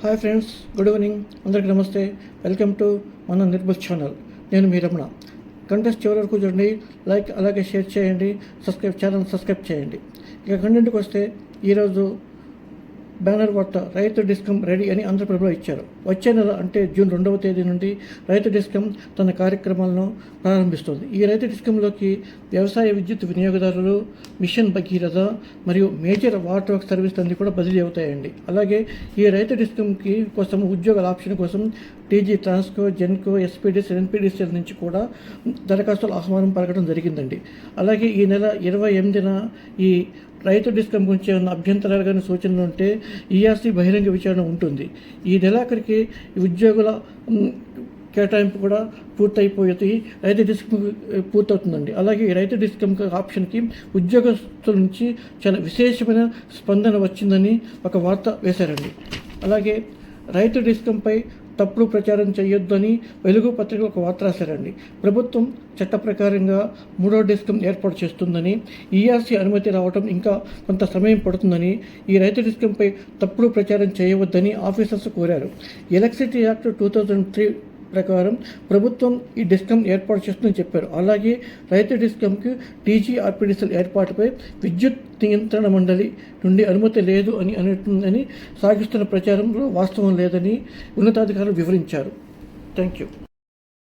Hi friends, good evening. అందరికీ నమస్తే. Welcome to మన నిర్మల్ ఛానల్. నేను మీ రమణ. కంటెస్ట్ చివరి వరకు చూడండి, లైక్ అలాగే షేర్ చేయండి, ఛానల్ సబ్స్క్రైబ్ చేయండి. ఇక కంటెంట్కి వస్తే ఈరోజు బ్యానర్ వార్త రైతు డిస్కమ్ రెడీ అని ఆంధ్రప్రభలో ఇచ్చారు. వచ్చే నెల అంటే జూన్ 2వ తేదీ నుండి రైతు డిస్కమ్ తన కార్యక్రమాలను ప్రారంభిస్తుంది. ఈ రైతు డిస్కంలోకి వ్యవసాయ విద్యుత్ వినియోగదారులు, మిషన్ భగీరథ మరియు మేజర్ వాటర్ వర్క్ సర్వీస్ అన్ని కూడా బదిలీ అవుతాయండి. అలాగే ఈ రైతు డిస్కంకి కోసం ఉద్యోగాల ఆప్షన్ కోసం టీజీ, ట్రాన్స్కో, జెన్కో, ఎస్పీడీసీ, ఎన్పీడీసీల నుంచి కూడా దరఖాస్తులు ఆహ్వానం పలకడం జరిగిందండి. అలాగే ఈ నెల 28న ఈ రైతు డిస్కం గురించి ఏమైనా అభ్యంతరాలు కానీ సూచనలు ఉంటే ఈఆర్సీ బహిరంగ విచారణ ఉంటుంది. ఈ నెలాఖరికి ఉద్యోగుల కేటాయింపు కూడా పూర్తయిపోయి రైతు డిస్కమ్ పూర్తవుతుందండి. అలాగే ఈ రైతు డిస్కమ్ ఆప్షన్కి ఉద్యోగస్తుల నుంచి చాలా విశేషమైన స్పందన వచ్చిందని ఒక వార్త వేశారండి. అలాగే రైతు డిస్కంపై తప్పుడు ప్రచారం చేయొద్దని వెలుగు పత్రికలు ఒక వార్త రాశారండి. ప్రభుత్వం చట్ట ప్రకారంగా 3వ డిస్కం ఏర్పాటు చేస్తుందని, ఈఆర్సీ అనుమతి రావడం ఇంకా కొంత సమయం పడుతుందని, ఈ రైతు డిస్కంపై తప్పుడు ప్రచారం చేయవద్దని ఆఫీసర్స్ కోరారు. ఎలక్ట్రిసిటీ యాక్ట్ 2003 ప్రకారం ప్రభుత్వం ఈ డిస్కమ్ ఏర్పాటు చేస్తుందని చెప్పారు. అలాగే రైతు డిస్కంకి టీజీ, ఆర్పీడీసీల ఏర్పాటుపై విద్యుత్ నియంత్రణ మండలి నుండి అనుమతి లేదు అని సాగిస్తున్న ప్రచారంలో వాస్తవం లేదని ఉన్నతాధికారులు వివరించారు. Thank you.